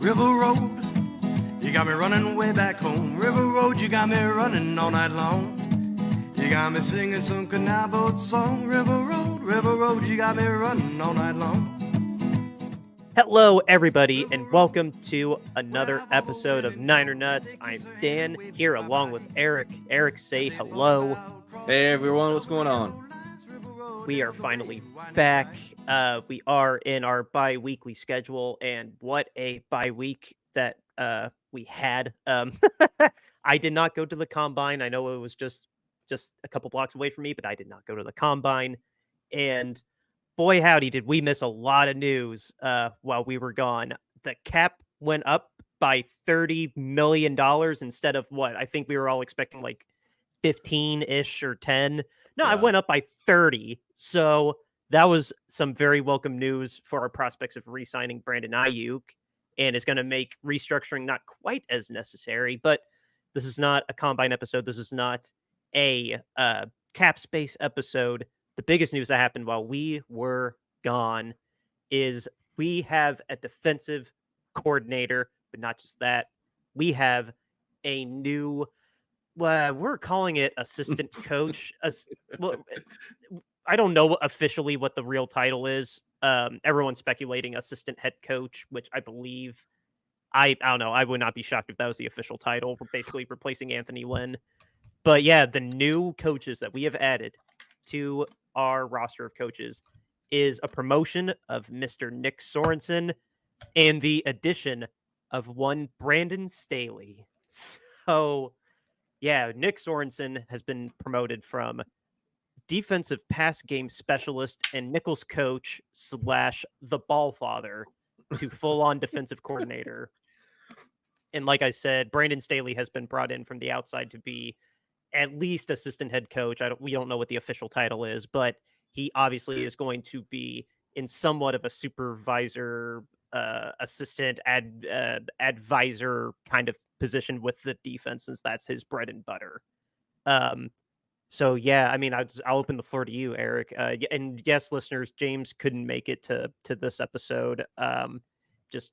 River Road, you got me running way back home. River Road, you got me running all night long. You got me singing some canal boat song. River Road, you got me running all night long. Hello, everybody, and welcome to another episode of Niner Nuts. I'm Dan, here along with Eric. Eric, say hello. Hey, everyone, what's going on? We are finally back. We are in our bi-weekly schedule, and what a bi-week that we had. I did not go to the Combine. I know it was just a couple blocks away from me, but I did not go to the Combine. And boy, howdy, did we miss a lot of news while we were gone. The cap went up by $30 million instead of what? I think we were all expecting like 15-ish or 10. No, I went up by 30. So that was some very welcome news for our prospects of re-signing Brandon Ayuk, and is going to make restructuring not quite as necessary. But this is not a Combine episode. This is not a cap space episode. The biggest news that happened while we were gone is we have a defensive coordinator, but not just that. We have a new, we're calling it assistant coach. Well, I don't know officially what the real title is. Everyone's speculating assistant head coach, which I believe, I don't know. I would not be shocked if that was the official title. We're basically replacing Anthony Lynn. But yeah, the new coaches that we have added to our roster of coaches is a promotion of Mr. Nick Sorensen and the addition of one Brandon Staley. So, yeah, Nick Sorensen has been promoted from defensive pass game specialist and Nichols coach / the ball father to full-on defensive coordinator. And like I said, Brandon Staley has been brought in from the outside to be at least assistant head coach. We don't know what the official title is, but he obviously is going to be in somewhat of a supervisor, assistant, advisor kind of position with the defense, since that's his bread and butter. So yeah, I mean, I'll open the floor to you, Eric. And yes, listeners, James couldn't make it to this episode. Just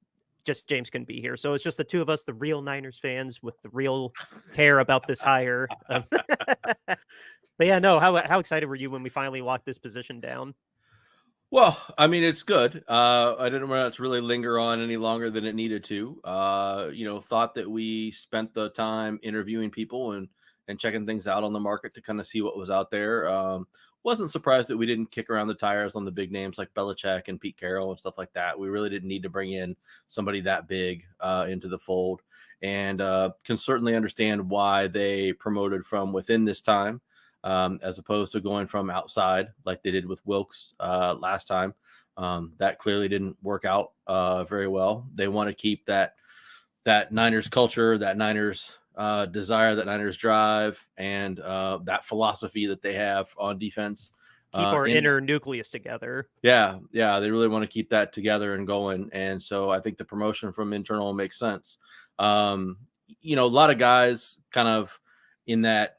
James couldn't be here. So it's just the two of us, the real Niners fans with the real care about this hire. But yeah, no, how excited were you when we finally locked this position down? Well, I mean, it's good. I didn't want to really linger on any longer than it needed to. Thought that we spent the time interviewing people and checking things out on the market to kind of see what was out there. Wasn't surprised that we didn't kick around the tires on the big names like Belichick and Pete Carroll and stuff like that. We really didn't need to bring in somebody that big into the fold, and can certainly understand why they promoted from within this time, as opposed to going from outside like they did with Wilkes last time. That clearly didn't work out very well. They want to keep that Niners culture, that Niners desire, that Niners drive, and that philosophy that they have on defense. Keep our inner nucleus together. Yeah, they really want to keep that together and going. And so I think the promotion from internal makes sense. A lot of guys kind of in that,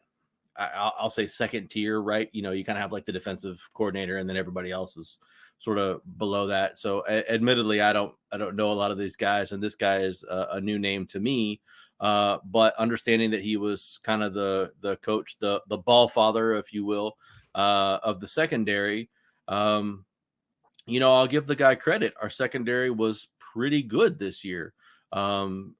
I'll say second tier, right? You kind of have like the defensive coordinator, and then everybody else is sort of below that. So admittedly, I don't know a lot of these guys, and this guy is a new name to me. But understanding that he was kind of the coach, the ball father, if you will, of the secondary, I'll give the guy credit. Our secondary was pretty good this year. Again,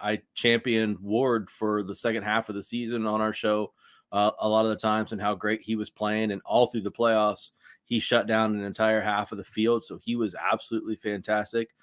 I championed Ward for the second half of the season on our show a lot of the times, and how great he was playing, and all through the playoffs, he shut down an entire half of the field. So he was absolutely fantastic.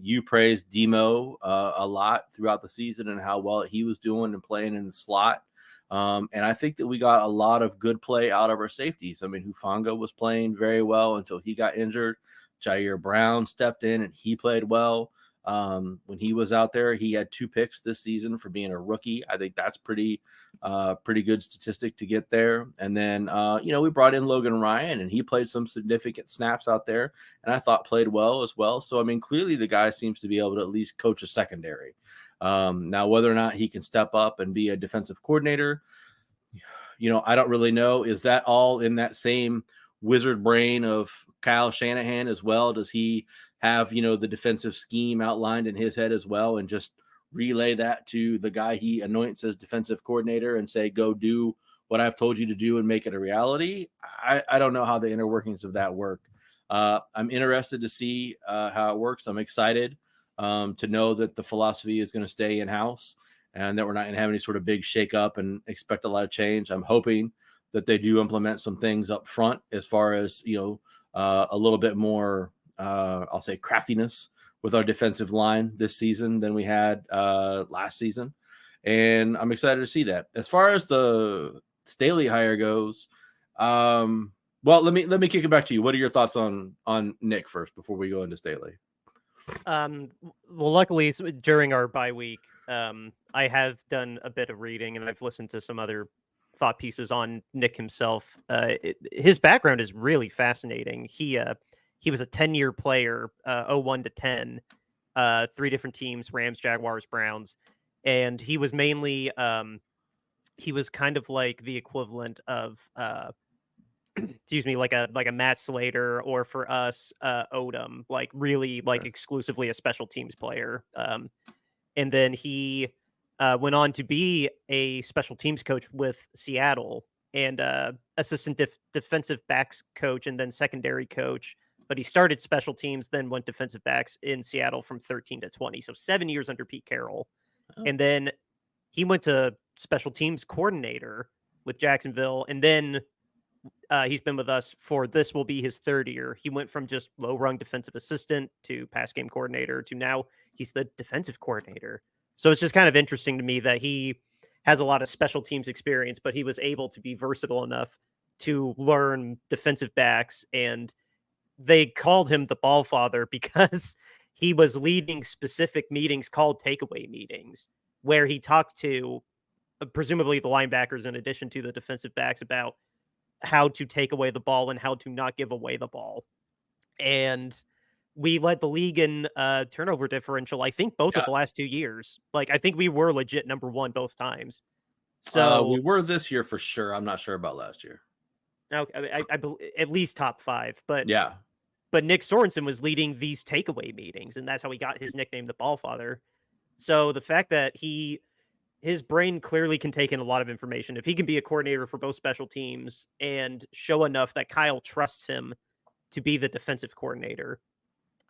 You praised Demo a lot throughout the season and how well he was doing and playing in the slot. And I think that we got a lot of good play out of our safeties. I mean, Hufanga was playing very well until he got injured. Jair Brown stepped in and he played well. When he was out there, he had 2 picks this season for being a rookie. I think that's pretty good statistic to get there. And then, we brought in Logan Ryan, and he played some significant snaps out there, and I thought played well as well. So, I mean, clearly the guy seems to be able to at least coach a secondary. Now, whether or not he can step up and be a defensive coordinator, I don't really know. Is that all in that same wizard brain of Kyle Shanahan as well? Does he have, the defensive scheme outlined in his head as well, and just relay that to the guy he anoints as defensive coordinator and say, go do what I've told you to do and make it a reality. I don't know how the inner workings of that work. I'm interested to see how it works. I'm excited to know that the philosophy is going to stay in-house and that we're not going to have any sort of big shakeup and expect a lot of change. I'm hoping that they do implement some things up front as far as, a little bit more, I'll say, craftiness with our defensive line this season than we had last season. And I'm excited to see that. As far as the Staley hire goes, well, let me kick it back to you. What are your thoughts on Nick first before we go into Staley? Well, luckily during our bye week, I have done a bit of reading and I've listened to some other thought pieces on Nick himself. His background is really fascinating. He was a 10-year player, 01 to 10, 3 different teams: Rams, Jaguars, Browns, and he was mainly he was kind of like the equivalent of excuse me, like a Matt Slater, or for us, Odom, like really like exclusively a special teams player. And then he went on to be a special teams coach with Seattle and assistant defensive backs coach and then secondary coach. But he started special teams, then went defensive backs in Seattle from 13 to 20. So 7 years under Pete Carroll. Oh. And then he went to special teams coordinator with Jacksonville. And then he's been with us for, this will be his 3rd year. He went from just low rung defensive assistant to pass game coordinator to now he's the defensive coordinator. So it's just kind of interesting to me that he has a lot of special teams experience, but he was able to be versatile enough to learn defensive backs. And they called him the ball father because he was leading specific meetings called takeaway meetings, where he talked to presumably the linebackers in addition to the defensive backs about how to take away the ball and how to not give away the ball. And we led the league in turnover differential, I think, both of the last 2 years. Like, I think we were legit number 1 both times. So we were this year for sure. I'm not sure about last year. Okay, I at least top 5, but yeah. But Nick Sorensen was leading these takeaway meetings, and that's how he got his nickname, the ball father. So the fact that his brain clearly can take in a lot of information. If he can be a coordinator for both special teams and show enough that Kyle trusts him to be the defensive coordinator,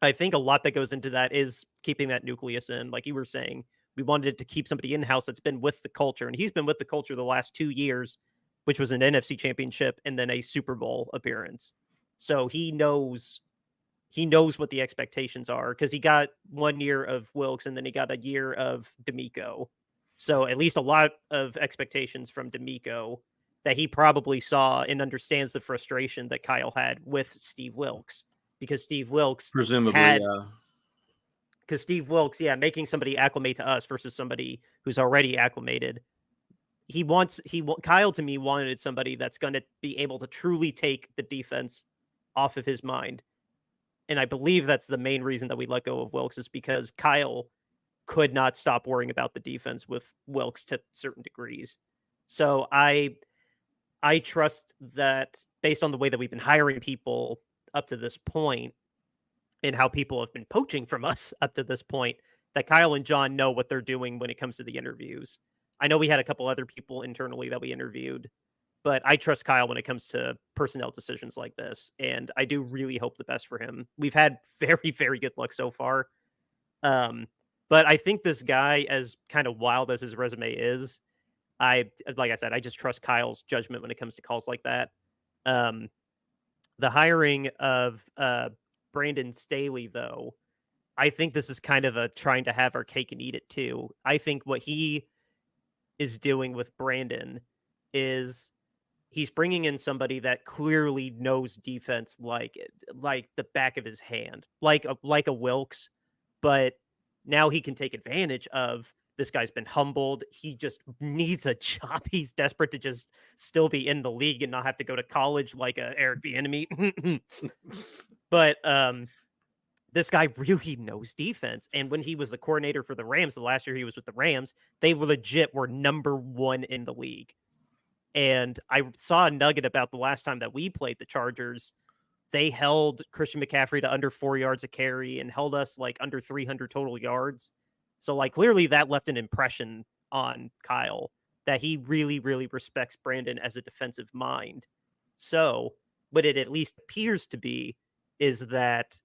I think a lot that goes into that is keeping that nucleus in. Like you were saying, we wanted to keep somebody in-house that's been with the culture, and he's been with the culture the last 2 years, which was an NFC championship and then a Super Bowl appearance. So he knows what the expectations are, because he got 1 year of Wilkes and then he got a year of D'Amico. So at least a lot of expectations from D'Amico that he probably saw and understands the frustration that Kyle had with Steve Wilkes, because Steve Wilkes presumably because Steve Wilkes, making somebody acclimate to us versus somebody who's already acclimated. Kyle to me wanted somebody that's going to be able to truly take the defense off of his mind. And I believe that's the main reason that we let go of Wilkes, is because Kyle could not stop worrying about the defense with Wilkes to certain degrees. So I trust that, based on the way that we've been hiring people up to this point and how people have been poaching from us up to this point, that Kyle and John know what they're doing when it comes to the interviews. I know we had a couple other people internally that we interviewed, but I trust Kyle when it comes to personnel decisions like this, and I do really hope the best for him. We've had very, very good luck so far. But I think this guy, as kind of wild as his resume is, like I said, I just trust Kyle's judgment when it comes to calls like that. The hiring of Brandon Staley, though, I think this is kind of a trying to have our cake and eat it too. I think what he is doing with Brandon is he's bringing in somebody that clearly knows defense like the back of his hand, like a Wilkes, but now he can take advantage of, this guy's been humbled. He just needs a job. He's desperate to just still be in the league and not have to go to college like Eric Bieniemy. But this guy really knows defense. And when he was the coordinator for the Rams, the last year he was with the Rams, they were number 1 in the league. And I saw a nugget about the last time that we played the Chargers. they held Christian McCaffrey to under 4 yards a carry and held us like under 300 total yards. So like clearly that left an impression on Kyle that he really, really respects Brandon as a defensive mind. So what it at least appears to be is that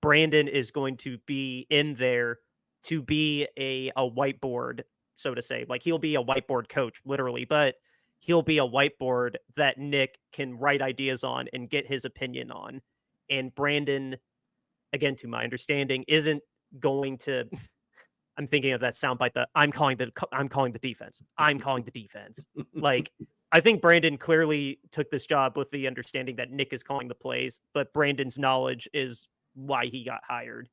Brandon is going to be in there to be a whiteboard, so to say. Like he'll be a whiteboard coach, literally, but he'll be a whiteboard that Nick can write ideas on and get his opinion on. And Brandon, again, to my understanding, isn't going to. I'm thinking of that soundbite that I'm calling the defense. I'm calling the defense. Like I think Brandon clearly took this job with the understanding that Nick is calling the plays, but Brandon's knowledge is why he got hired.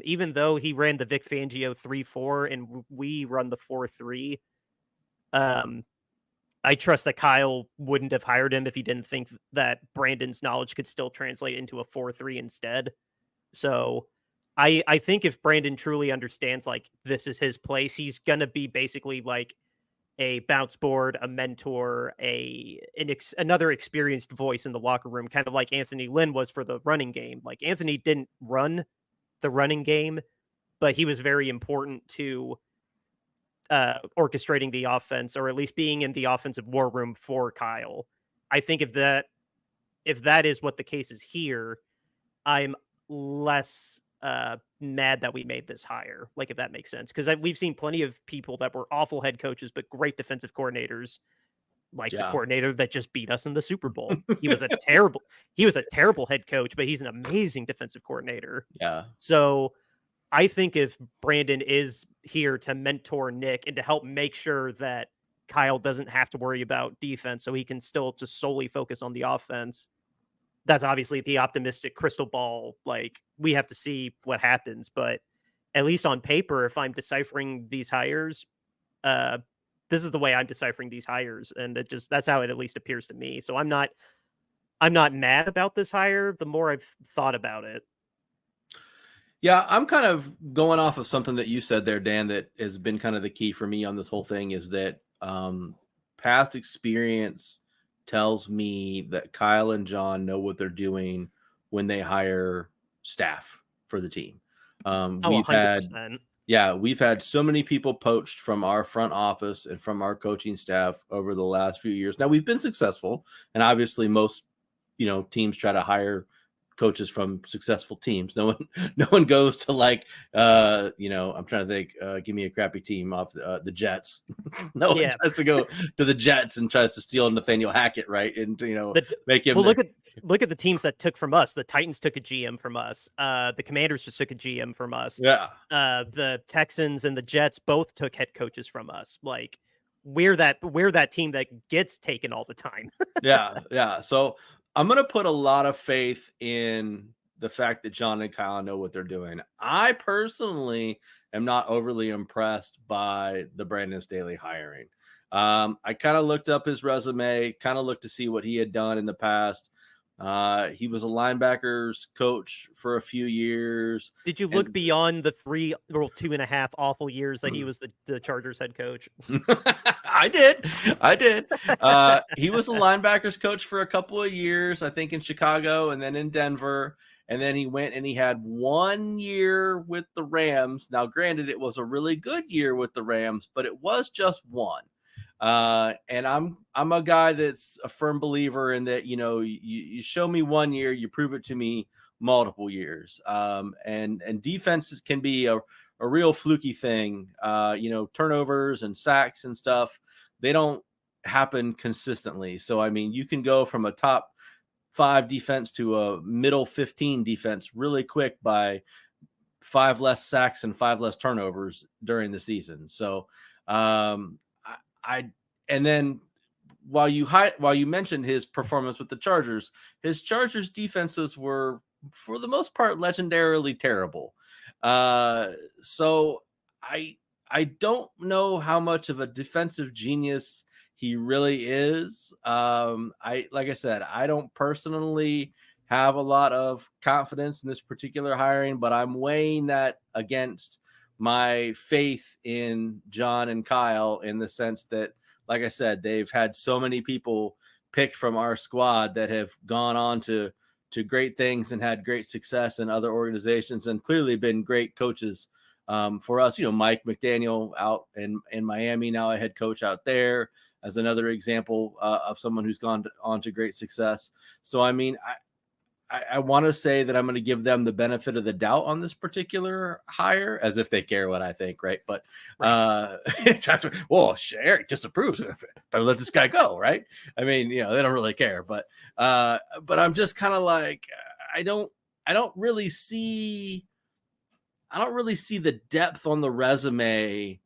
Even though he ran the Vic Fangio 3-4 and we run the 4-3, I trust that Kyle wouldn't have hired him if he didn't think that Brandon's knowledge could still translate into a 4-3 instead. So I think if Brandon truly understands like this is his place, he's gonna be basically like a bounce board, a mentor, another experienced voice in the locker room, kind of like Anthony Lynn was for the running game. Like Anthony didn't run the running game, but he was very important to orchestrating the offense, or at least being in the offensive war room for Kyle. I think if that is what the case is here, I'm less mad that we made this hire, like if that makes sense, because we've seen plenty of people that were awful head coaches but great defensive coordinators, like the coordinator that just beat us in the Super Bowl. He was a terrible head coach, but he's an amazing defensive coordinator. Yeah. So I think if Brandon is here to mentor Nick and to help make sure that Kyle doesn't have to worry about defense, so he can still just solely focus on the offense, that's obviously the optimistic crystal ball. Like we have to see what happens, but at least on paper, if I'm deciphering these hires, this is the way I'm deciphering these hires. And that's how it at least appears to me. So I'm not mad about this hire the more I've thought about it. Yeah, I'm kind of going off of something that you said there, Dan, that has been kind of the key for me on this whole thing is that past experience tells me that Kyle and John know what they're doing when they hire staff for the team. We've 100%. We've had so many people poached from our front office and from our coaching staff over the last few years. Now we've been successful, and obviously most, teams try to hire coaches from successful teams. No one goes to like, I'm trying to think, give me a crappy team off the Jets. No one tries to go to the Jets and tries to steal Nathaniel Hackett, right? And, make him. Well, look at the teams that took from us. The Titans took a GM from us. The Commanders just took a GM from us. Yeah. The Texans and the Jets both took head coaches from us. Like we're that team that gets taken all the time. Yeah. So I'm going to put a lot of faith in the fact that John and Kyle know what they're doing. I personally am not overly impressed by the Brandon Staley hiring. I kind of looked up his resume, kind of looked to see what he had done in the past. He was a linebackers coach for a few years. Did you look beyond the 2.5 awful years that he was the Chargers head coach? I did. He was a linebackers coach for a couple of years, I think in Chicago and then in Denver. And then he went and he had 1 year with the Rams. Now, granted, it was a really good year with the Rams, but it was just one. And I'm a guy that's a firm believer in that, you show me 1 year, you prove it to me multiple years. And defenses can be a real fluky thing. Turnovers and sacks and stuff, they don't happen consistently. So, I mean, you can go from a top 5 defense to a middle 15 defense really quick by 5 less sacks and 5 less turnovers during the season. So, and then while you mentioned his performance with the Chargers, his Chargers defenses were for the most part legendarily terrible. So I don't know how much of a defensive genius he really is. Like I said, I don't personally have a lot of confidence in this particular hiring, but I'm weighing that against my faith in John and Kyle in the sense that, like I said, they've had so many people picked from our squad that have gone on to to great things and had great success in other organizations and clearly been great coaches for us. Mike McDaniel out in Miami, now a head coach out there, as another example of someone who's gone on to great success. So, I mean, I want to say that I'm going to give them the benefit of the doubt on this particular hire, as if they care what I think, right? But well, Eric disapproves. Better let this guy go, right? I mean, they don't really care, but I'm just kind of like, I don't really see the depth on the resume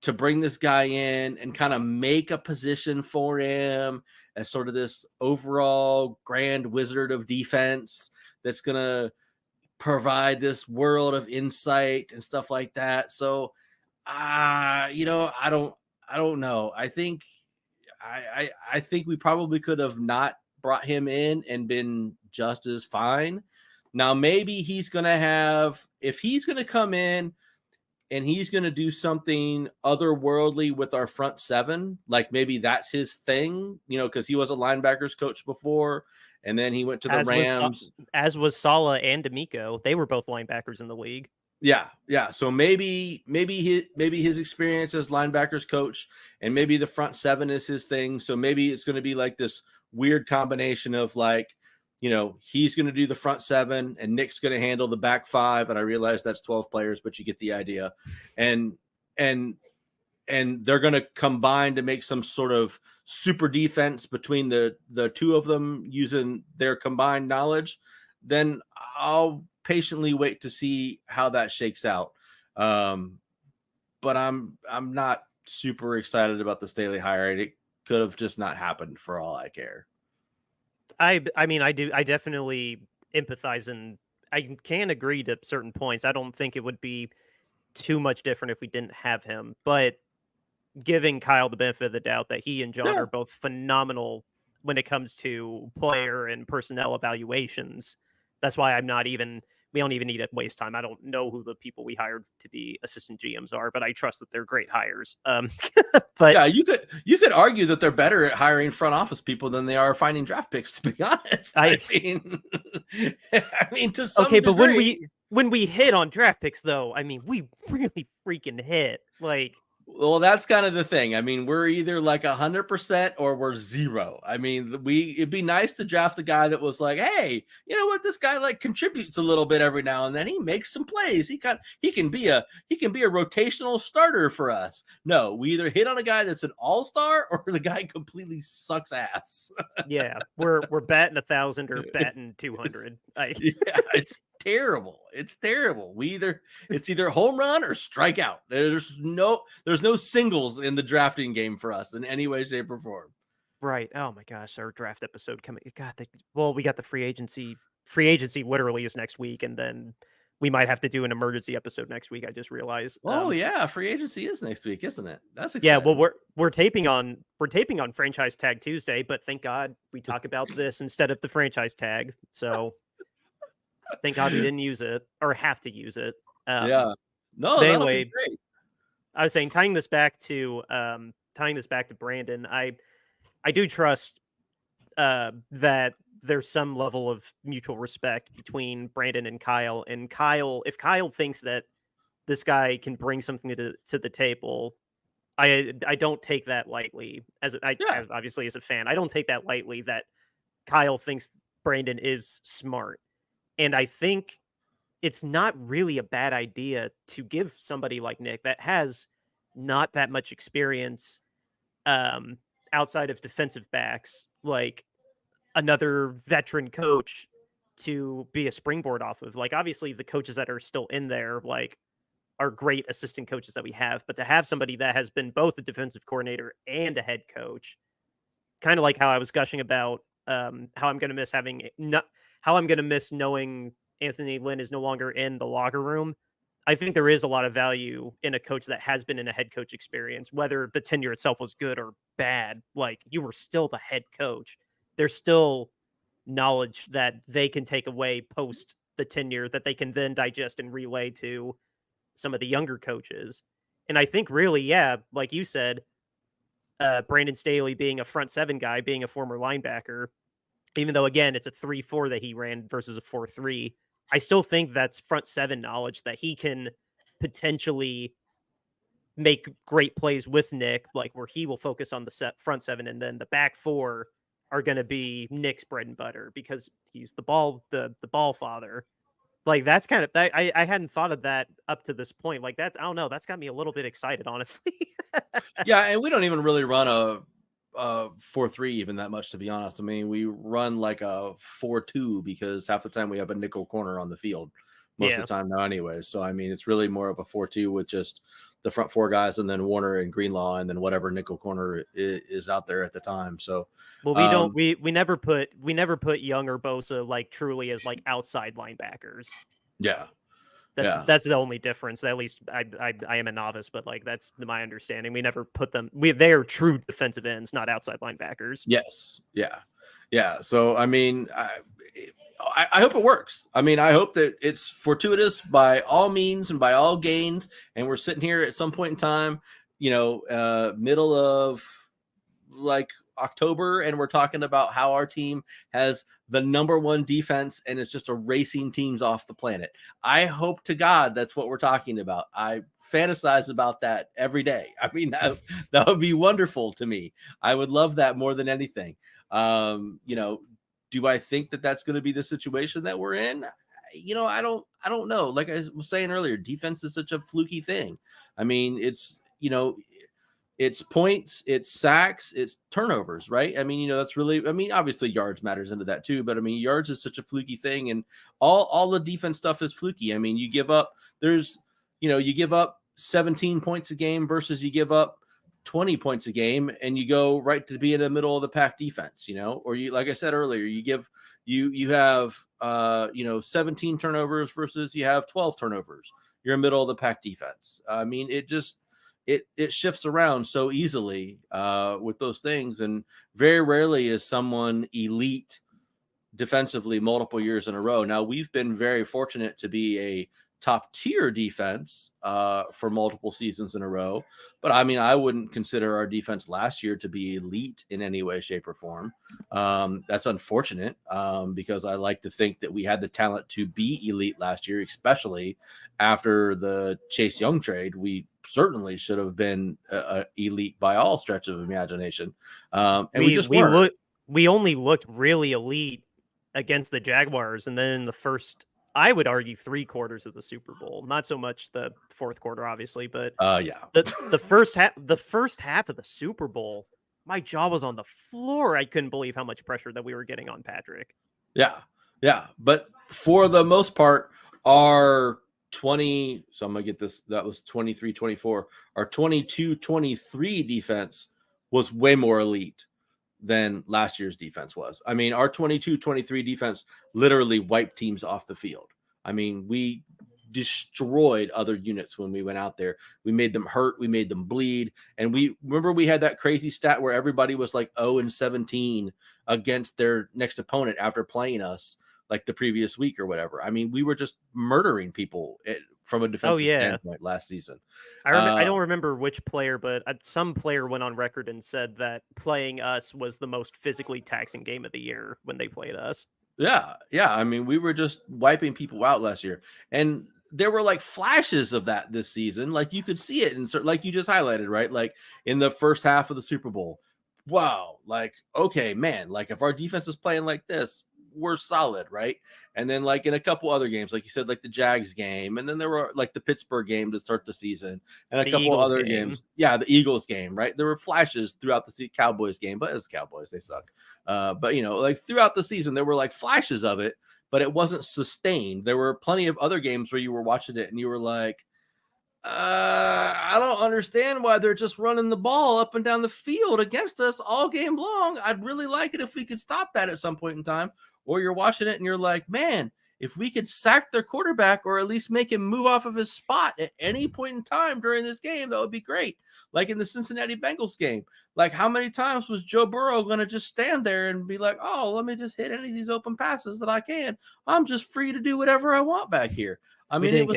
to bring this guy in and kind of make a position for him as sort of this overall grand wizard of defense that's going to provide this world of insight and stuff like that. So, I don't know. I think we probably could have not brought him in and been just as fine. Now, maybe he's going to if he's going to come in and he's going to do something otherworldly with our front seven, like maybe that's his thing, because he was a linebackers coach before, and then he went to the Rams. As was Sala and D'Amico. They were both linebackers in the league. Yeah. So maybe his experience as linebackers coach, and maybe the front seven is his thing. So maybe it's going to be like this weird combination of like, he's going to do the front seven and Nick's going to handle the back five. And I realize that's 12 players, but you get the idea. And they're going to combine to make some sort of super defense between the two of them using their combined knowledge. Then I'll patiently wait to see how that shakes out. But I'm not super excited about the Staley hire. It could have just not happened for all I care. I mean, I definitely empathize, and I can agree to certain points. I don't think it would be too much different if we didn't have him, but giving Kyle the benefit of the doubt that he and John are both phenomenal when it comes to player and personnel evaluations. That's why we don't even need to waste time. I don't know who the people we hired to be assistant GMs are, but I trust that they're great hires. But yeah, you could argue that they're better at hiring front office people than they are finding draft picks, to be honest. I mean, to some degree. But when we hit on draft picks, though, I mean, we really freaking hit. Like, well, that's kind of the thing. I mean, we're either like 100% or we're 0. I mean, it'd be nice to draft a guy that was like, hey, you know what? This guy like contributes a little bit every now and then. He makes some plays. He can be a rotational starter for us. No, we either hit on a guy that's an all-star or the guy completely sucks ass. Yeah, we're batting 1,000 or batting 200. Yeah, it's terrible. It's terrible. It's either home run or strike out. There's no singles in the drafting game for us in any way, shape, or form. Right. Oh my gosh, our draft episode coming. We got the free agency. Free agency literally is next week, and then we might have to do an emergency episode next week. I just realized. Oh yeah, free agency is next week, isn't it? That's exciting. Yeah. Well, we're taping on Franchise Tag Tuesday, but thank God we talk about this instead of the franchise tag. So. Thank God we didn't use it or have to use it. Yeah. No. Anyway, be great. I was saying tying this back to Brandon. I do trust that there's some level of mutual respect between Brandon and Kyle. And Kyle, if Kyle thinks that this guy can bring something to the table, I don't take that lightly. As obviously as a fan, I don't take that lightly that Kyle thinks Brandon is smart. And I think it's not really a bad idea to give somebody like Nick that has not that much experience outside of defensive backs, like another veteran coach to be a springboard off of. Like, obviously the coaches that are still in there, like, are great assistant coaches that we have, but to have somebody that has been both a defensive coordinator and a head coach, kind of like how I was gushing about how I'm going to miss knowing Anthony Lynn is no longer in the locker room. I think there is a lot of value in a coach that has been in a head coach experience, whether the tenure itself was good or bad. Like, you were still the head coach. There's still knowledge that they can take away post the tenure that they can then digest and relay to some of the younger coaches. And I think really, yeah, like you said, Brandon Staley being a front seven guy, being a former linebacker, even though, again, it's a 3-4 that he ran versus a 4-3. I still think that's front seven knowledge that he can potentially make great plays with Nick, like where he will focus on the front seven, and then the back four are going to be Nick's bread and butter because he's the ball father. Like that's kind of I hadn't thought of that up to this point. Like that's I don't know. That's got me a little bit excited, honestly. Yeah, and we don't even really run a 4-3 even that much, to be honest. I mean, we run like a 4-2 because half the time we have a nickel corner on the field most of the time now anyway. So I mean, it's really more of a 4-2 with just the front four guys and then Warner and Greenlaw and then whatever nickel corner is out there at the time. So well, we never put Young or Bosa like truly as like outside linebackers. Yeah. That's the only difference. At least I am a novice, but like that's my understanding. We never put them. They are true defensive ends, not outside linebackers. Yes. Yeah. So I mean, I hope it works. I mean, I hope that it's fortuitous by all means and by all gains. And we're sitting here at some point in time, middle of like October, and we're talking about how our team has the number one defense and it's just erasing teams off the planet. I hope to God that's what we're talking about. I fantasize about that every day. I mean, that would be wonderful to me. I would love that more than anything. Do I think that that's going to be the situation that we're in? I don't know. Like I was saying earlier, defense is such a fluky thing. I mean, it's points, it's sacks, it's turnovers, right? I mean, that's really, obviously yards matters into that too, but I mean, yards is such a fluky thing, and all the defense stuff is fluky. I mean, you give up 17 points a game versus you give up 20 points a game and you go right to be in the middle of the pack defense, or you, like I said earlier, you have 17 turnovers versus you have 12 turnovers. You're a middle of the pack defense. I mean, it shifts around so easily with those things. And very rarely is someone elite defensively multiple years in a row. Now, we've been very fortunate to be a top tier defense for multiple seasons in a row. But I mean, I wouldn't consider our defense last year to be elite in any way, shape, or form. That's unfortunate because I like to think that we had the talent to be elite last year, especially after the Chase Young trade. We certainly should have been elite by all stretch of imagination. And we just weren't. We only looked really elite against the Jaguars, and then in the first, I would argue, 3 quarters of the Super Bowl. Not so much the fourth quarter, obviously, but the first half of the Super Bowl, my jaw was on the floor. I couldn't believe how much pressure that we were getting on Patrick. Yeah. But for the most part, our 20, so I'm gonna get this, that was 23-24. Our 22-23 defense was way more elite than last year's defense was. I mean, our 22-23 defense literally wiped teams off the field. I mean, we destroyed other units when we went out there. We made them hurt. We made them bleed. And we had that crazy stat where everybody was like 0-17 against their next opponent after playing us like the previous week or whatever. I mean, we were just murdering people from a defensive standpoint last season. I don't remember which player, but some player went on record and said that playing us was the most physically taxing game of the year when they played us. Yeah. I mean, we were just wiping people out last year. And there were like flashes of that this season. Like you could see it. And like you just highlighted, right? Like in the first half of the Super Bowl. Wow. Like, okay, man, like if our defense is playing like this, we're solid, right? And then like in a couple other games, like you said, like the Jags game, and then there were like the Pittsburgh game to start the season, and a couple other games. Yeah, the Eagles game, right? There were flashes throughout the Cowboys game, but as Cowboys, they suck. But like throughout the season, there were like flashes of it, but it wasn't sustained. There were plenty of other games where you were watching it and you were like, I don't understand why they're just running the ball up and down the field against us all game long. I'd really like it if we could stop that at some point in time. Or you're watching it and you're like, man, if we could sack their quarterback or at least make him move off of his spot at any point in time during this game, that would be great. Like in the Cincinnati Bengals game, like how many times was Joe Burrow going to just stand there and be like, oh, let me just hit any of these open passes that I can. I'm just free to do whatever I want back here. I mean,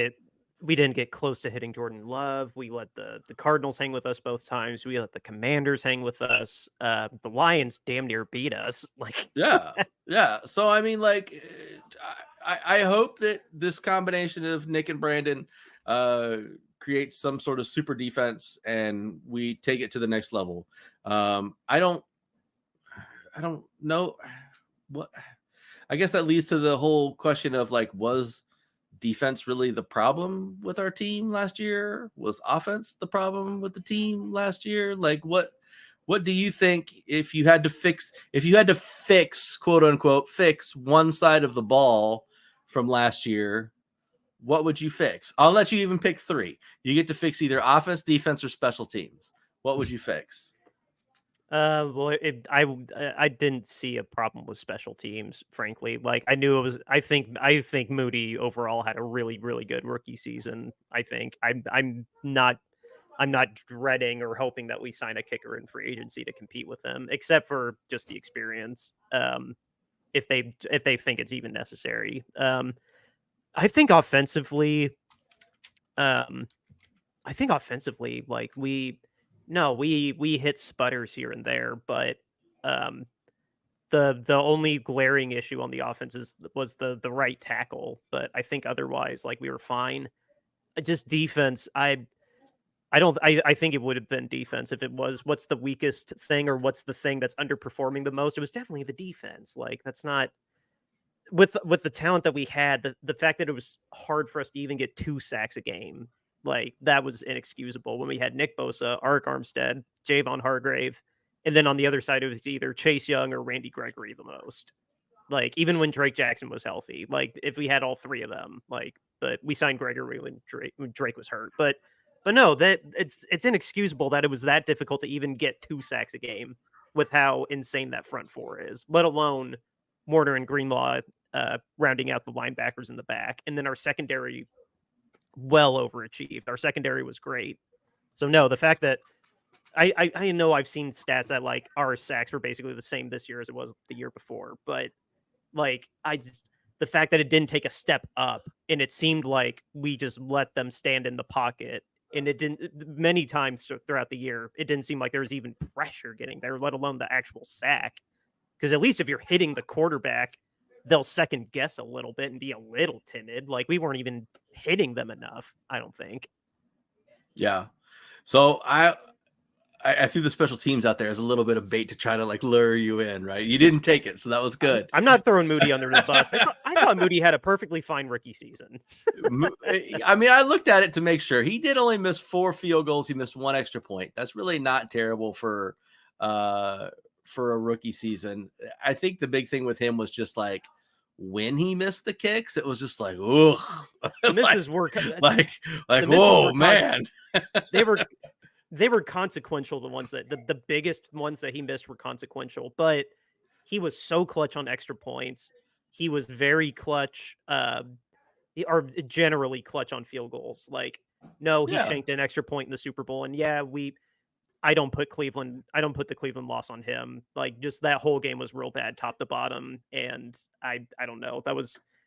we didn't get close to hitting Jordan Love. We let the Cardinals hang with us both times. We let the Commanders hang with us. The Lions damn near beat us. Like, Yeah. Yeah. So, I mean, like, I hope that this combination of Nick and Brandon creates some sort of super defense and we take it to the next level. I don't know what, I guess that leads to the whole question of like, was defense really the problem with our team last year? Was offense the problem with the team last year? Like, what do you think if you had to fix, quote unquote, fix one side of the ball from last year? What would you fix? I'll let you even pick three. You get to fix either offense, defense, or special teams. What would you fix? well, I didn't see a problem with special teams, frankly. Like, I knew it was. I think Moody overall had a really really good rookie season. I think I'm not dreading or hoping that we sign a kicker in free agency to compete with him, except for just the experience. If they think it's even necessary. I think offensively, um, like we hit sputters here and there, but um, the only glaring issue on the offense was the right tackle. But I think otherwise, like we were fine. Just defense, I think it would have been defense if it was what's the weakest thing or what's the thing that's underperforming the most. It was definitely the defense. Like that's not with the talent that we had, the fact that it was hard for us to even get 2 sacks a game, like that was inexcusable when we had Nick Bosa, Arik Armstead, Javon Hargrave, and then on the other side it was either Chase Young or Randy Gregory the most. Like even when Drake Jackson was healthy, like if we had all three of them, like but we signed Gregory when Drake was hurt. But no, that it's inexcusable that it was that difficult to even get 2 sacks a game with how insane that front four is, let alone Mortar and Greenlaw rounding out the linebackers in the back. And then our secondary well overachieved. Our secondary was great. So no, the fact that I know I've seen stats that like our sacks were basically the same this year as it was the year before, but like the fact that it didn't take a step up and it seemed like we just let them stand in the pocket and it didn't many times throughout the year, it didn't seem like there was even pressure getting there, let alone the actual sack. Because at least if you're hitting the quarterback, they'll second guess a little bit and be a little timid. Like we weren't even hitting them enough, I don't think. Yeah. So I threw the special teams out there as a little bit of bait to try to like lure you in, right? You didn't take it, so that was good. I'm not throwing Moody under the bus. I thought Moody had a perfectly fine rookie season. I mean, I looked at it to make sure. He did only miss 4 field goals. He missed 1 extra point. That's really not terrible for a rookie season. I think the big thing with him was just like when he missed the kicks, it was just like, ugh. Misses were like whoa, man. They were consequential. The ones that the biggest ones that he missed were consequential, but he was so clutch on extra points. He was very clutch, or generally clutch on field goals. Like, no, he shanked an extra point in the Super Bowl, and I don't put the Cleveland loss on him. Like, just that whole game was real bad, top to bottom, and I don't know. That would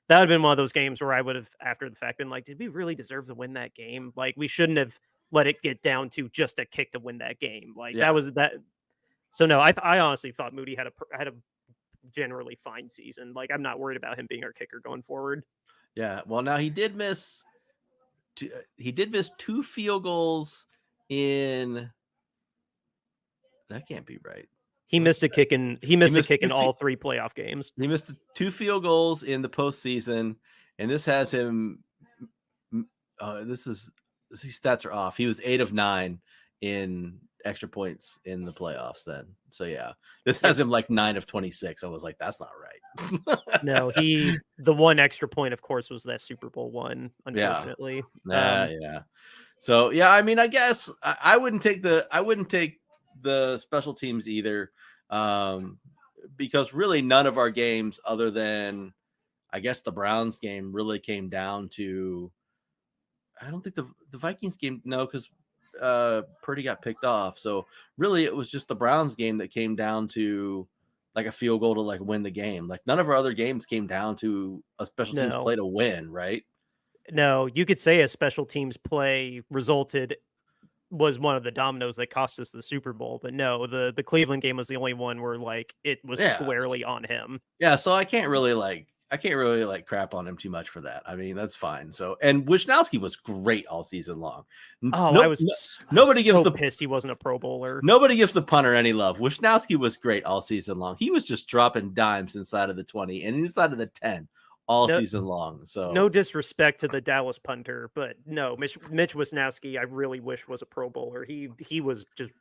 have been one of those games where I would have, after the fact, been like, did we really deserve to win that game? Like, we shouldn't have let it get down to just a kick to win that game. Like that was that. So no, I honestly thought Moody had a generally fine season. Like I'm not worried about him being our kicker going forward. Yeah. Well, now he did miss 2 field goals in. That can't be right. He missed a kick in all 3 playoff games. He missed 2 field goals in the postseason, and this has him. These stats are off. He was 8 of 9 in extra points in the playoffs then. So yeah, this has him like 9 of 26. I was like, that's not right. No, the 1 extra point, of course, was that Super Bowl one, unfortunately. Yeah. So yeah, I mean, I guess I wouldn't take the special teams either. Because really none of our games other than I guess the Browns game really came down to I don't think the Vikings game, no, because Purdy got picked off. So really, it was just the Browns game that came down to like a field goal to like win the game. Like none of our other games came down to a special teams play to win, right? No, you could say a special teams play was one of the dominoes that cost us the Super Bowl, but no, the Cleveland game was the only one where like it was Yeah. squarely on him. Yeah, so I can't really like crap on him too much for that. I mean, that's fine. So, and Wisnowski was great all season long. Oh, I was Nobody gives so the pissed he wasn't a Pro Bowler. Nobody gives the punter any love. Wisnowski was great all season long. He was just dropping dimes inside of the 20 and inside of the 10 all season long. So no disrespect to the Dallas punter, but no, Mitch Wisnowski, I really wish was a Pro Bowler. He was just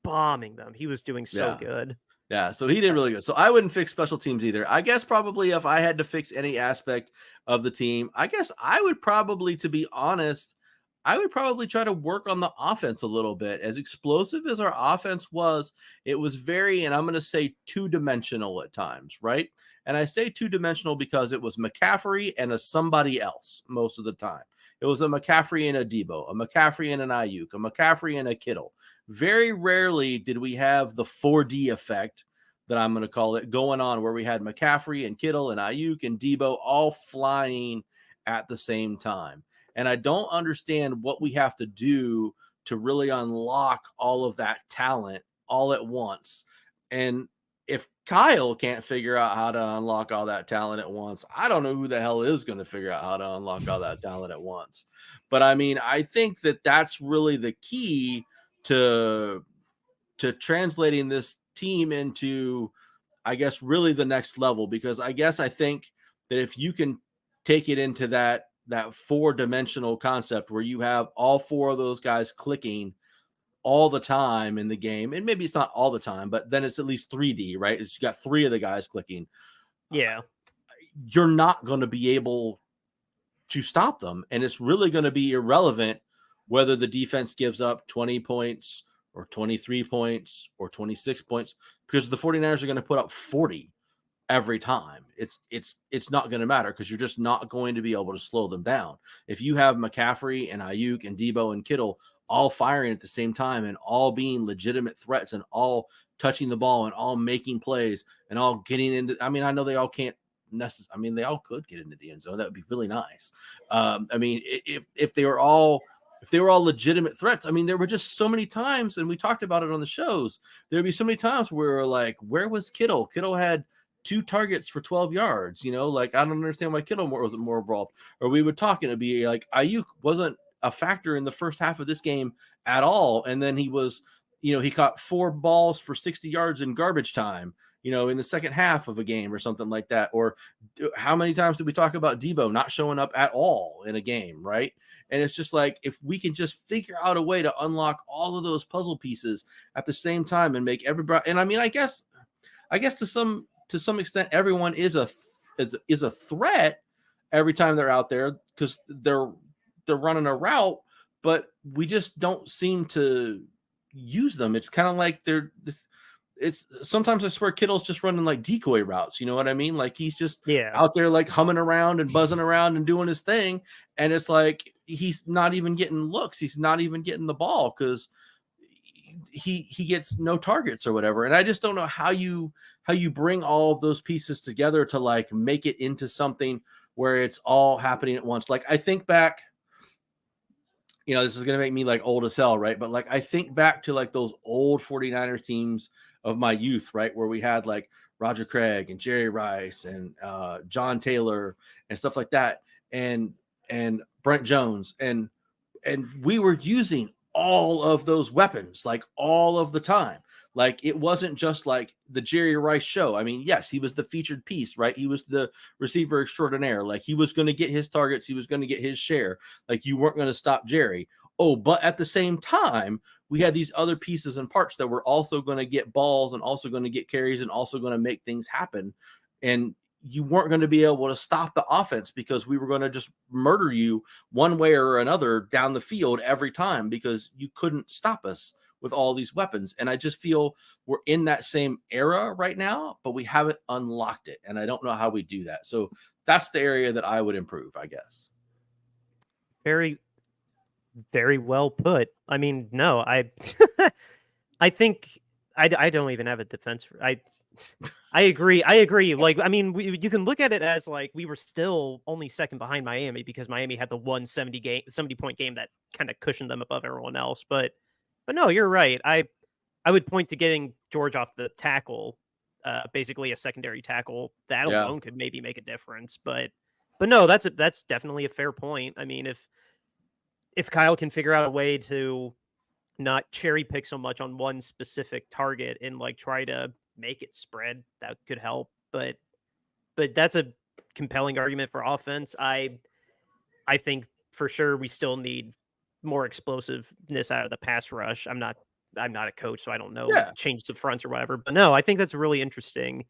bombing them. He was doing so good. Yeah, so he did really good. So I wouldn't fix special teams either. I guess probably if I had to fix any aspect of the team, I guess I would probably, to be honest, I would probably try to work on the offense a little bit. As explosive as our offense was, it was very, and I'm going to say two-dimensional at times, right? And I say two-dimensional because it was McCaffrey and a somebody else most of the time. It was a McCaffrey and a Debo, a McCaffrey and an Ayuk, a McCaffrey and a Kittle. Very rarely did we have the 4D effect that I'm going to call it going on, where we had McCaffrey and Kittle and Ayuk and Debo all flying at the same time. And I don't understand what we have to do to really unlock all of that talent all at once. And if Kyle can't figure out how to unlock all that talent at once, I don't know who the hell is going to figure out how to unlock all that talent at once. But I mean, I think that that's really the key to translating this team into, I guess, really the next level, because I think that if you can take it into that 4-dimensional concept where you have all four of those guys clicking all the time in the game, and maybe it's not all the time, but then it's at least 3D, right? It's got 3 of the guys clicking. Yeah. You're not going to be able to stop them. And it's really going to be irrelevant whether the defense gives up 20 points or 23 points or 26 points, because the 49ers are going to put up 40 every time. It's not going to matter, because you're just not going to be able to slow them down. If you have McCaffrey and Ayuk and Debo and Kittle all firing at the same time and all being legitimate threats and all touching the ball and all making plays and all getting into, I mean, I know they all can't necessarily, I mean, they all could get into the end zone. That would be really nice. I mean, if they were all legitimate threats, I mean, there were just so many times, and we talked about it on the shows, there'd be so many times where we're like, where was Kittle? Kittle had 2 targets for 12 yards, like, I don't understand why Kittle wasn't more involved. Or we would talk and it'd be like, Ayuk wasn't a factor in the first half of this game at all. And then he was, he caught 4 balls for 60 yards in garbage time, in the second half of a game or something like that. Or how many times did we talk about Debo not showing up at all in a game, right? And it's just like, if we can just figure out a way to unlock all of those puzzle pieces at the same time and make everybody, and I mean, I guess to some extent, everyone is a threat every time they're out there, because they're running a route, but we just don't seem to use them. It's kind of like it's sometimes I swear Kittle's just running like decoy routes. You know what I mean? Like he's just out there like humming around and buzzing around and doing his thing. And it's like, he's not even getting looks. He's not even getting the ball because he gets no targets or whatever. And I just don't know how you bring all of those pieces together to like make it into something where it's all happening at once. Like I think back, this is going to make me like old as hell, right? But like I think back to like those old 49ers teams of my youth, right? Where we had like Roger Craig and Jerry Rice and John Taylor and stuff like that. And Brent Jones. And we were using all of those weapons, like all of the time. Like it wasn't just like the Jerry Rice show. I mean, yes, he was the featured piece, right? He was the receiver extraordinaire. Like he was going to get his targets. He was going to get his share. Like you weren't going to stop Jerry. Oh, but at the same time, we had these other pieces and parts that were also going to get balls and also going to get carries and also going to make things happen. And you weren't going to be able to stop the offense because we were going to just murder you one way or another down the field every time because you couldn't stop us with all these weapons. And I just feel we're in that same era right now, but we haven't unlocked it. And I don't know how we do that. So that's the area that I would improve, I guess. Very, very well put. I mean, no, I think I don't even have a defense. I agree. Like, I mean, you can look at it as like we were still only second behind Miami because Miami had the 70-point game that kind of cushioned them above everyone else. But no, you're right. I would point to getting George off the tackle, basically a secondary tackle. That Yeah. alone could maybe make a difference. But no, that's definitely a fair point. I mean, if Kyle can figure out a way to not cherry pick so much on one specific target and like try to make it spread, that could help. But that's a compelling argument for offense. I think for sure we still need more explosiveness out of the pass rush. I'm not a coach, so I don't know Yeah. change the fronts or whatever. But no, I think that's really interesting.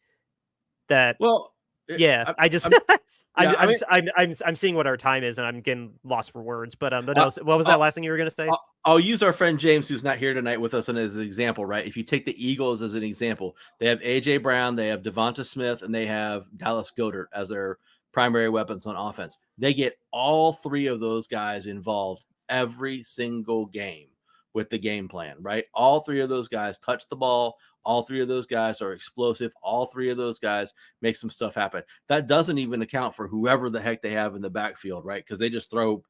That Well, yeah, I, I just I'm yeah. I mean, I'm seeing what our time is, and I'm getting lost for words. But I, no, what was that last thing you were gonna say? I'll use our friend James, who's not here tonight with us, as an example, right? If you take the Eagles as an example, they have AJ Brown, they have Devonta Smith, and they have Dallas Goedert as their primary weapons on offense. They get all three of those guys involved every single game with the game plan, right? All three of those guys touch the ball. All three of those guys are explosive. All three of those guys make some stuff happen. That doesn't even account for whoever the heck they have in the backfield, right? Because they just throw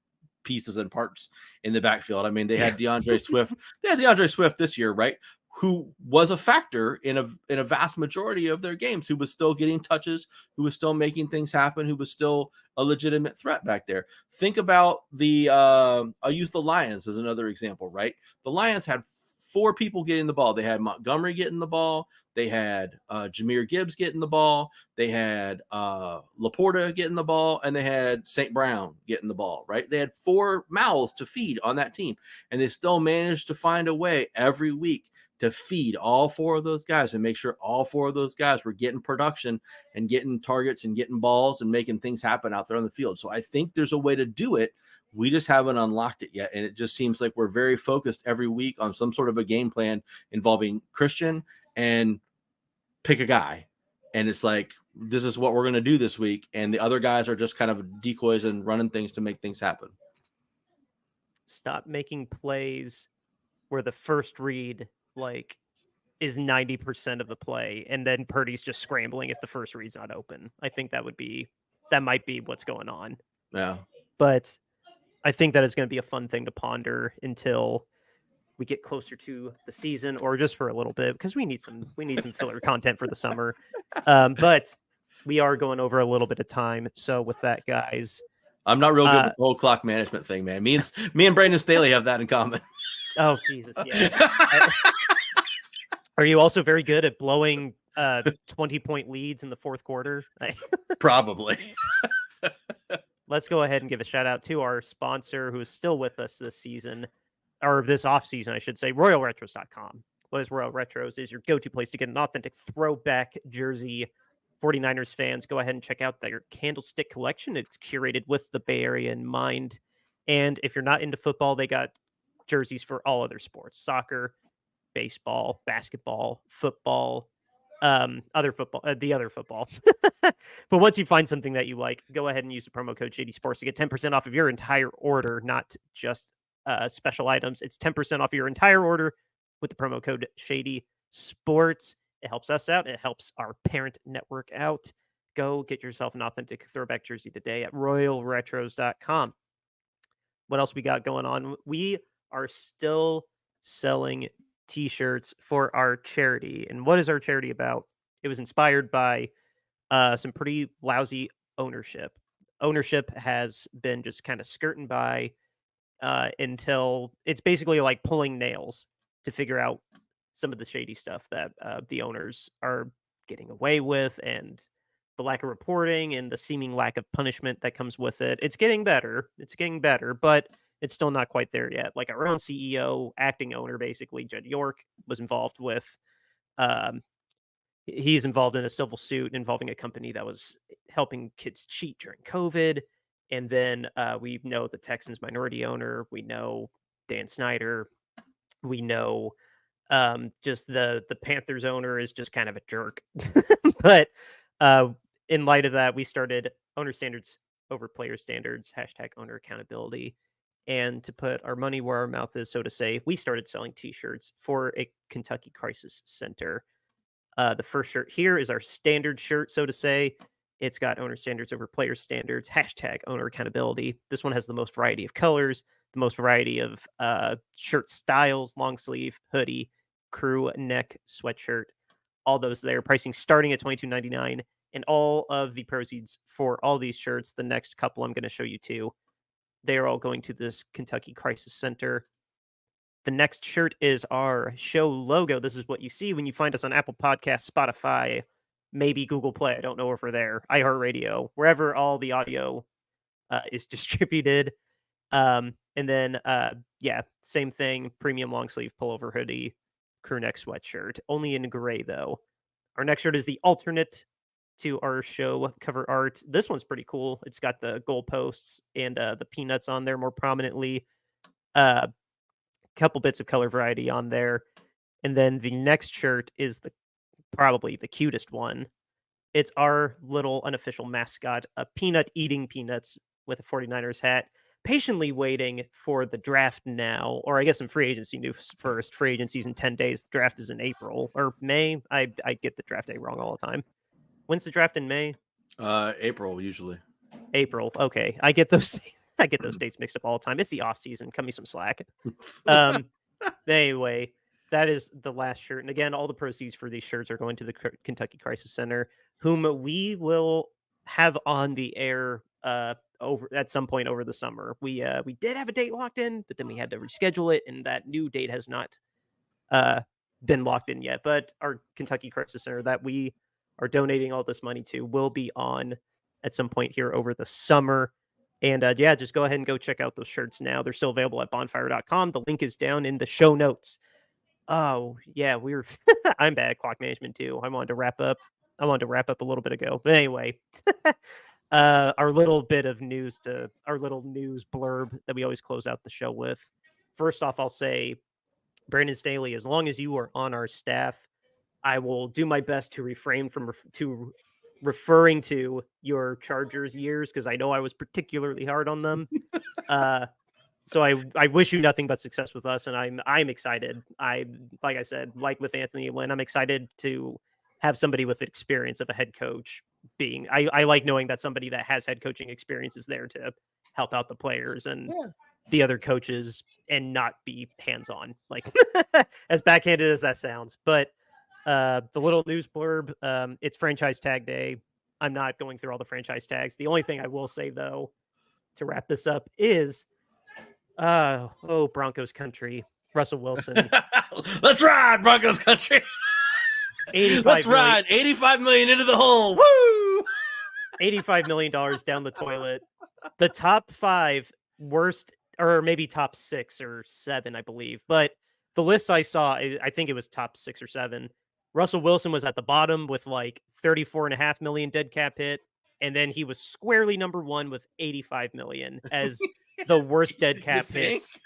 pieces and parts in the backfield. I mean, they had DeAndre Swift. They had DeAndre Swift this year, right? Who was a factor in a vast majority of their games, who was still getting touches, who was still making things happen, who was still a legitimate threat back there. Think about I'll use the Lions as another example, right? The Lions had 4 people getting the ball. They had Montgomery getting the ball. They had Jahmyr Gibbs getting the ball. They had Laporta getting the ball, and they had St. Brown getting the ball, right? They had 4 mouths to feed on that team, and they still managed to find a way every week to feed all 4 of those guys and make sure all 4 of those guys were getting production and getting targets and getting balls and making things happen out there on the field. So I think there's a way to do it. We just haven't unlocked it yet. And it just seems like we're very focused every week on some sort of a game plan involving Christian and pick a guy. And it's like, this is what we're going to do this week. And the other guys are just kind of decoys and running things to make things happen. Stop making plays where the first read like is 90% of the play, and then Purdy's just scrambling if the first read's not open. I think that might be what's going on. Yeah. But I think that is going to be a fun thing to ponder until we get closer to the season, or just for a little bit, because we need some filler content for the summer. But we are going over a little bit of time. So with that, guys, I'm not real good with the whole clock management thing, man. Me and Brandon Staley have that in common. Oh, Jesus. Yeah. Are you also very good at blowing 20-point leads in the fourth quarter? Probably. Let's go ahead and give a shout out to our sponsor who is still with us this season, or this off season, I should say, RoyalRetros.com. What is Royal Retros? Is your go-to place to get an authentic throwback jersey. 49ers fans, go ahead and check out their Candlestick collection. It's curated with the Bay Area in mind. And if you're not into football, they got jerseys for all other sports: soccer, baseball, basketball, football, the other football. But once you find something that you like, go ahead and use the promo code Shady Sports to get 10% off of your entire order, not just special items. It's 10% off your entire order with the promo code Shady Sports. It helps us out. It helps our parent network out. Go get yourself an authentic throwback jersey today at royalretros.com. What else we got going on? We are still selling t-shirts for our charity. And what is our charity about? It was inspired by some pretty lousy ownership. Ownership has been just kind of skirting by until it's basically like pulling nails to figure out some of the shady stuff that the owners are getting away with, and the lack of reporting and the seeming lack of punishment that comes with it. It's getting better, but it's still not quite there yet. Like our own CEO, acting owner, basically, Jed York, was involved with, he's involved in a civil suit involving a company that was helping kids cheat during COVID. And then we know the Texans minority owner, we know Dan Snyder, we know just the Panthers owner is just kind of a jerk. But in light of that, we started owner standards over player standards, #owner accountability. And to put our money where our mouth is, so to say, we started selling t-shirts for a Kentucky Crisis Center. The first shirt here is our standard shirt, so to say. It's got owner standards over player standards, hashtag owner accountability. This one has the most variety of colors, the most variety of shirt styles, long sleeve, hoodie, crew neck, sweatshirt, all those there. Pricing starting at $22.99. And all of the proceeds for all these shirts, the next couple I'm going to show you too, they are all going to this Kentucky Crisis Center. The next shirt is our show logo. This is what you see when you find us on Apple Podcasts, Spotify, maybe Google Play. I don't know if we're there. iHeartRadio, wherever all the audio is distributed. And then, same thing. Premium long sleeve pullover hoodie, crew neck sweatshirt. Only in gray, though. Our next shirt is the alternate to our show cover art. This one's pretty cool. It's got the goalposts and the peanuts on there more prominently. Couple bits of color variety on there. And then the next shirt is probably the cutest one. It's our little unofficial mascot, a peanut eating peanuts with a 49ers hat, patiently waiting for the draft now, or I guess some free agency news first. Free agency's in 10 days. The draft is in April or May. I get the draft day wrong all the time. When's the draft in May? April, usually. April. Okay. I get those dates mixed up all the time. It's the off season. Cut me some slack. Anyway, that is the last shirt. And again, all the proceeds for these shirts are going to the Kentucky Crisis Center, whom we will have on the air over at some point over the summer. We did have a date locked in, but then we had to reschedule it, and that new date has not been locked in yet. But our Kentucky Crisis Center that we are donating all this money to will be on at some point here over the summer. And just go ahead and go check out those shirts now. They're still available at bonfire.com. The link is down in the show notes. Oh, yeah, I'm bad at clock management too. I wanted to wrap up a little bit ago. But anyway, our little news blurb that we always close out the show with. First off, I'll say, Brandon Staley, as long as you are on our staff, I will do my best to refrain from referring to your Chargers years, because I know I was particularly hard on them. So I wish you nothing but success with us, and I'm excited. Like I said, like with Anthony Lynn, I'm excited to have somebody with experience of a head coach being. I like knowing that somebody that has head coaching experience is there to help out the players and the other coaches and not be hands-on, like as backhanded as that sounds. But the little news blurb, it's franchise tag day. I'm not going through all the franchise tags. The only thing I will say, though, to wrap this up is, Broncos country, Russell Wilson. Let's ride, Broncos country. Let's ride. 85 million into the hole. Woo! $85 million down the toilet. The top 5 worst, or maybe top 6 or 7, I believe. But the list I saw, I think it was top 6 or 7. Russell Wilson was at the bottom with like 34.5 million dead cap hit. And then he was squarely number 1 with 85 million as the worst dead cap hits.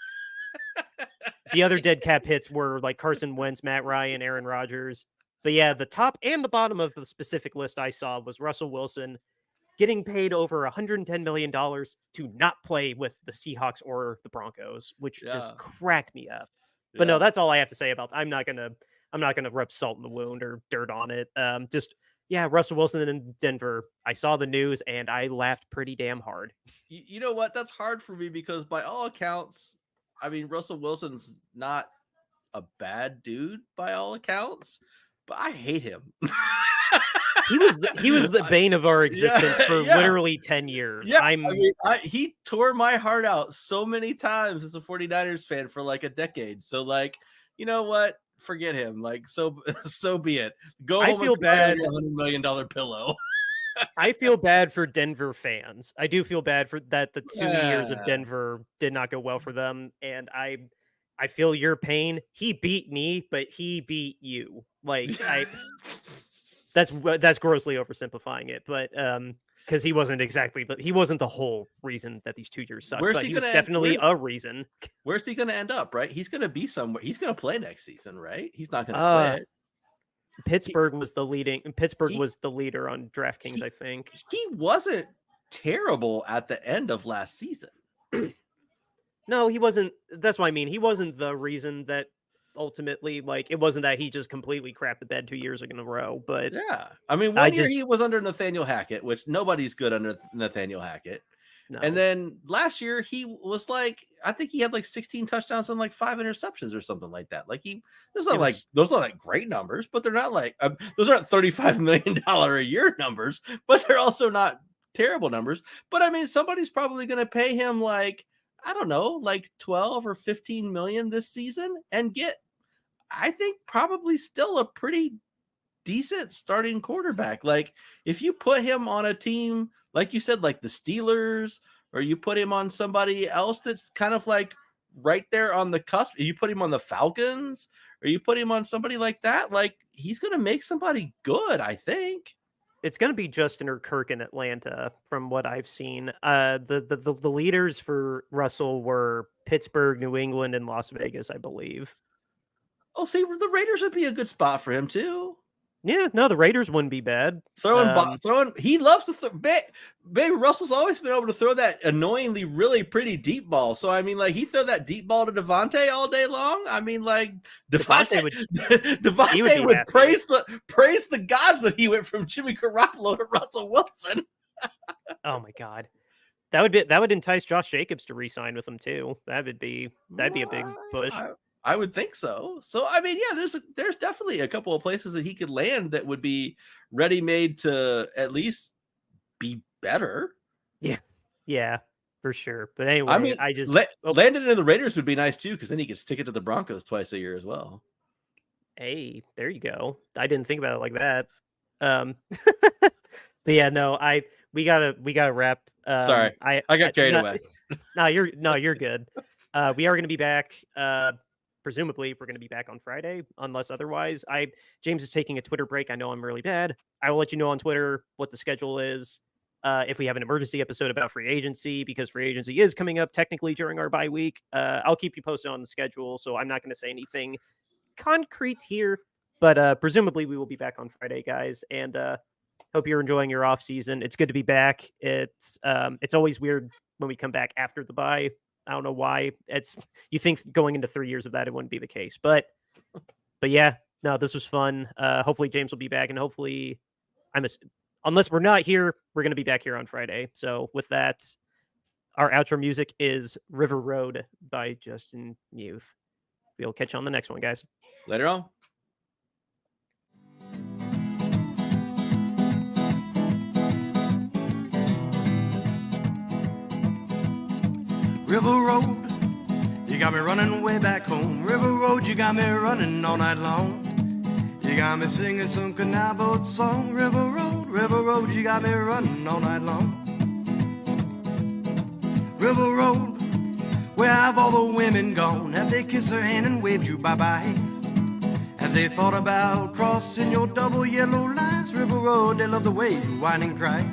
The other dead cap hits were like Carson Wentz, Matt Ryan, Aaron Rodgers. But yeah, the top and the bottom of the specific list I saw was Russell Wilson getting paid over $110 million to not play with the Seahawks or the Broncos, which just cracked me up. But no, that's all I have to say about that. I'm not gonna rub salt in the wound or dirt on it. Russell Wilson in Denver. I saw the news and I laughed pretty damn hard. You know what? That's hard for me because by all accounts, I mean, Russell Wilson's not a bad dude by all accounts, but I hate him. He was the bane of our existence for literally 10 years. Yeah, he tore my heart out so many times as a 49ers fan for like a decade. So like, you know what? Forget him. Like, so be it. Go home. I feel bad. $100 million pillow. I feel bad for Denver fans. I do feel bad for that. The 2 years of Denver did not go well for them, and I feel your pain. He beat me, but he beat you. Like that's grossly oversimplifying it, but because he wasn't the whole reason that these 2 years sucked. But he was definitely a reason. Where's he going to end up? Right, he's going to be somewhere. He's going to play next season, right? He's not going to quit. Pittsburgh was the leader on DraftKings, I think. He wasn't terrible at the end of last season. No, he wasn't. That's what I mean. He wasn't the reason that ultimately. Like, it wasn't that he just completely crapped the bed 2 years in a row, but Yeah. I mean, I one year just he was under Nathaniel Hackett, which nobody's good under Nathaniel Hackett. And no. then last year he was like, I think he had like 16 touchdowns and like 5 interceptions or something like that. Like those are like great numbers, but they're not like those aren't $35 million a year numbers, but they're also not terrible numbers. But I mean, somebody's probably going to pay him like, I don't know, like 12 or 15 million this season and get, I think, probably still a pretty decent starting quarterback. Like if you put him on a team, like you said, like the Steelers, or you put him on somebody else that's kind of like right there on the cusp, you put him on the Falcons, or you put him on somebody like that, like he's going to make somebody good, I think. It's going to be Justin or Kirk in Atlanta, from what I've seen. The leaders for Russell were Pittsburgh, New England, and Las Vegas, I believe. Oh, see, the Raiders would be a good spot for him too. Yeah, no, the Raiders wouldn't be bad. Throwing. He loves to throw. Baby Russell's always been able to throw that annoyingly really pretty deep ball. So I mean, like he threw that deep ball to Devontae all day long. I mean, like Devontae would praise the gods that he went from Jimmy Garoppolo to Russell Wilson. Oh my God, that would entice Josh Jacobs to re-sign with him too. That'd be a big push. I would think so. So, I mean, yeah, there's definitely a couple of places that he could land that would be ready-made to at least be better. Yeah, for sure. But anyway, I mean, I just landing in the Raiders would be nice too, because then he could stick it to the Broncos twice a year as well. Hey, there you go. I didn't think about it like that. But yeah, no, we gotta wrap. Sorry, I got carried away. You're good. We are going to be back. Presumably, we're going to be back on Friday, unless otherwise. James is taking a Twitter break. I know I'm really bad. I will let you know on Twitter what the schedule is. If we have an emergency episode about free agency, because free agency is coming up technically during our bye week. I'll keep you posted on the schedule, so I'm not going to say anything concrete here. But presumably, we will be back on Friday, guys. And hope you're enjoying your off season. It's good to be back. It's always weird when we come back after the bye. I don't know why. You think going into 3 years of that, it wouldn't be the case. But yeah, no, this was fun. Hopefully James will be back, and hopefully unless we're not here, we're going to be back here on Friday. So with that, our outro music is River Road by Justin Muth. We'll catch you on the next one, guys. Later on. River Road, you got me running way back home. River Road, you got me running all night long. You got me singing some canal boat song. River Road, you got me running all night long. River Road, where have all the women gone? Have they kissed her hand and waved you bye-bye? Have they thought about crossing your double yellow lines? River Road, they love the way you whine and cry.